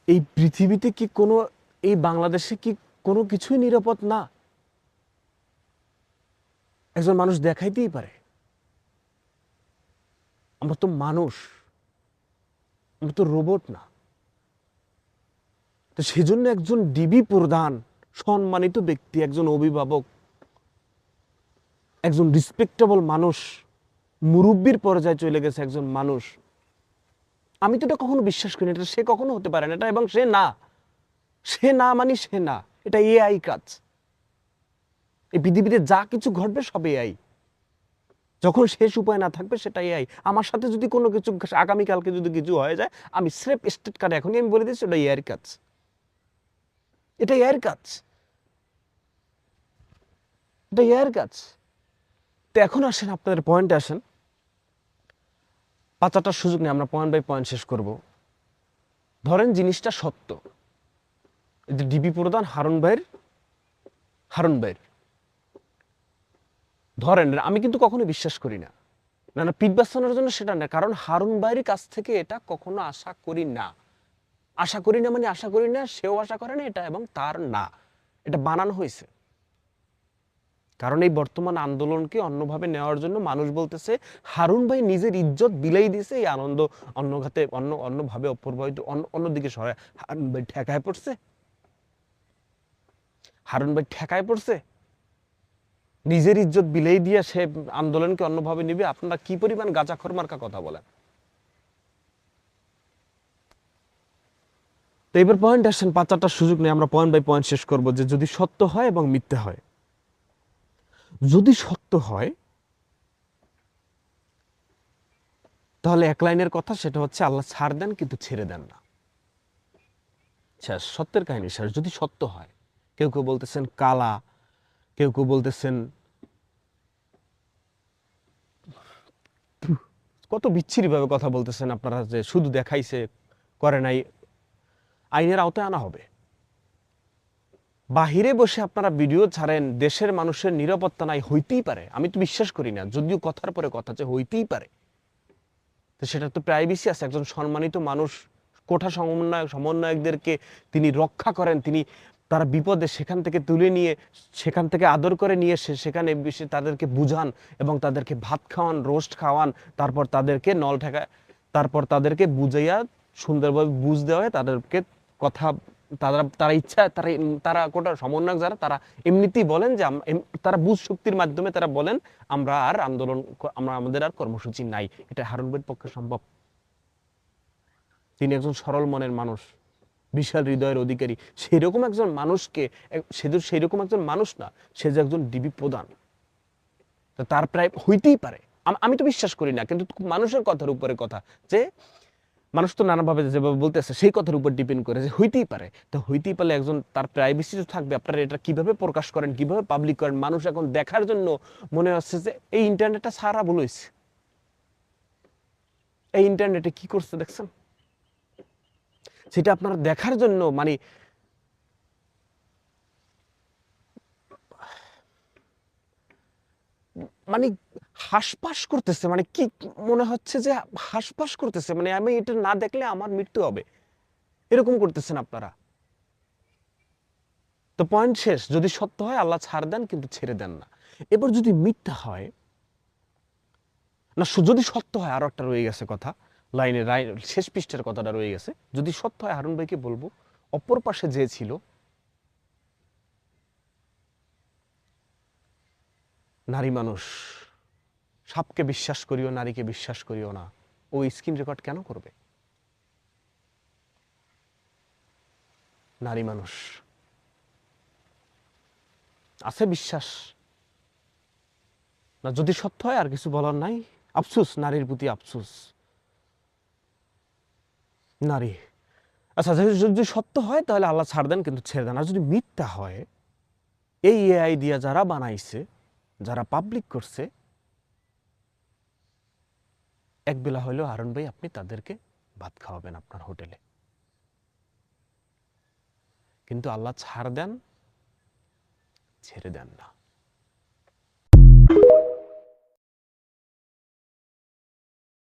এই পৃথিবীতে কি এই বাংলাদেশে কি কোনো কিছুই নিরাপদ না? একজন মানুষ দেখাইতেই পারে। আমরা তো মানুষ, আমরা তো রোবট না। তো সেজন্য একজন ডিবি প্রধান, সম্মানিত ব্যক্তি, একজন অভিভাবক, একজন রিসপেক্টেবল মানুষ, মুরব্বীর পর্যায়ে চলে গেছে একজন মানুষ, আমি তো এটা কখনো বিশ্বাস করি না। এটা সে কখনো হতে পারে না এটা, এবং সে না, সে না মানে সে না। এটা এআই কাজ। এই পৃথিবীতে যা কিছু ঘটবে সব এআই। যখন শেষ উপায় না থাকবে সেটা এআই। আমার সাথে যদি কোনো কিছু আগামীকালকে যদি কিছু হয়ে যায়, আমি স্রেফ স্টেট কার্ড এখনই আমি বলে দিচ্ছি ওটা এআইয়ের কাজ। এটা এআইয়ের কাজ, এটা এআইয়ের কাজ। তো এখন আসেন, আপনাদের পয়েন্টে আসেন। 5-8টার সুযোগ নেই, আমরা পয়েন্ট বাই পয়েন্ট শেষ করব। ধরেন জিনিসটা সত্য, ডিবি প্রধান হারুন ভাইয়ের ধরেন, আমি কিন্তু কখনো বিশ্বাস করি না, না না পিঠ বাঁচানোর জন্য সেটা না, কারণ হারুন ভাইয়ের কাছ থেকে এটা কখনো আশা করি না। আশা করি না মানে আশা করি না, সেও আশা করে না এটা, এবং তার না, এটা বানানো হয়েছে। কারণ এই বর্তমান আন্দোলনকে অন্যভাবে নেওয়ার জন্য মানুষ বলতেছে হারুন ভাই নিজের ইজ্জত বিলাই দিয়েছে, এই আনন্দ অন্যঘাতে অন্যভাবে অপরবাহিত অন্যদিকে সরে। হারুন ভাই ঠেকায় পড়ছে, হারুন ভাই ঠেকায় পড়ছে, নিজের ইজ্জত বিলাই দিয়ে সে আন্দোলনকে অন্যভাবে নিবে। আপনারা কি পরিমাণ গাঁজাখোর মার্কা কথা বলেন। তো এবার পয়েন্ট আসেন, 5-8টার সুযোগ নেই, আমরা পয়েন্ট বাই পয়েন্ট শেষ করব। যে যদি সত্য হয় এবং মিথ্যে হয়, যদি সত্য হয় তাহলে এক লাইনের কথা, সেটা হচ্ছে আল্লাহ ছাড় দেন কিন্তু ছেড়ে দেন না। শেষ, সত্যের কাহিনী শেষ। যদি সত্য হয়, কেউ কেউ বলতেছেন কালা, কেউ কেউ বলতেছেন কত বিচ্ছিরি ভাবে কথা বলতেছেন আপনারা, যে শুধু দেখাইছে করে নাই। আইনের আওতায় আনা হবে। বাহিরে বসে আপনারা ভিডিও ছাড়েন, দেশের মানুষের নিরাপত্তা নাই, হইতেই পারে, আমি তো বিশ্বাস করি না, যদিও কথার পরে কথা, যে হইতেই পারে। তো সেটা তো প্রাইভেসি আছে। একজন সম্মানিত মানুষ, কোঠা সমন্বয়কদেরকে তিনি রক্ষা করেন, তিনি তারা বিপদে সেখান থেকে তুলে নিয়ে, সেখান থেকে আদর করে নিয়ে সেখানে বসে তাদেরকে বুঝান, এবং তাদেরকে ভাত খাওয়ান, রোস্ট খাওয়ান, তারপর তাদেরকে নল ঠেকায়, তারপর তাদেরকে বুঝাইয়া সুন্দরভাবে বুঝ দেওয়া হয়, তাদেরকে কথা, তারা ইচ্ছা, তারা কোটা সমন্বয়ক যারা, তারা এমনিতেই বলেন যে তারা বুঝ শক্তির মাধ্যমে তারা বলেন আমরা আমাদের আর কর্মসূচি নাই। এটা হারুন ভাইয়ের পক্ষে সম্ভব? তিনি একজন সরল মনের মানুষ, বিশাল হৃদয়ের অধিকারী। সেরকম একজন মানুষকে, সেইরকম একজন মানুষ না, সে যে একজন ডিবি প্রধান, তার প্রায় হইতেই পারে। আমি তো বিশ্বাস করি না, কিন্তু মানুষের কথার উপরে কথা, যে মানুষ তো নানাভাবে যেভাবে বলতেছে সেই কথার উপর ডিপেন্ড করে, যে হইতেই পারে। তো হইতেই পারলে একজন তার প্রাইভেসি তো থাকবে। আপনারা এটা কিভাবে প্রকাশ করেন, কিভাবে পাবলিক করেন? মানুষ এখন দেখার জন্য মনে হচ্ছে যে এই ইন্টারনেটটা সারা বলেছে, এই ইন্টারনেটে কি করছে দেখছেন, সেটা আপনারা দেখার জন্য মানে মানে হাসপাস করতেছে, মানে কি মনে হচ্ছে যে হাসপাস করতেছে, মানে আমি এটা না দেখলে আমার মৃত্যু হবে, এরকম করতেছেন আপনারা। তো পয়েন্ট শেষ, যদি সত্য হয় আল্লাহ ছাড় দেন কিন্তু ছেড়ে দেন না। এবার যদি মিথ্যা হয়, না যদি সত্য হয়, আরো একটা রয়ে গেছে কথা, লাইনের শেষ পৃষ্ঠের কথাটা রয়ে গেছে। যদি সত্য হয়, হারুন ভাইকে বলবো, অপর পাশে যে ছিল, নারী মানুষ, সাপকে বিশ্বাস করিও, নারীকে বিশ্বাস করিও না। ও স্ক্রিন রেকর্ড কেন করবে? নারী মানুষ, আছে বিশ্বাস না। যদি সত্য হয়, আর কিছু বলার নাই। আফসুস, নারীর প্রতি আফসুস। নারী, আচ্ছা, যদি সত্য হয় তাহলে আল্লাহ ছাড় দেন কিন্তু ছেড়ে দেন। আর যদি মিথ্যা হয়, এই এআই দিয়া যারা বানাইছে, যারা পাবলিক করছে, এক বেলা হইলেও হারুন ভাই আপনি তাদেরকে ভাত খাওয়াবেন আপনার হোটেলে। কিন্তু আল্লাহ ছাড় দেন, ছেড়ে দেন না।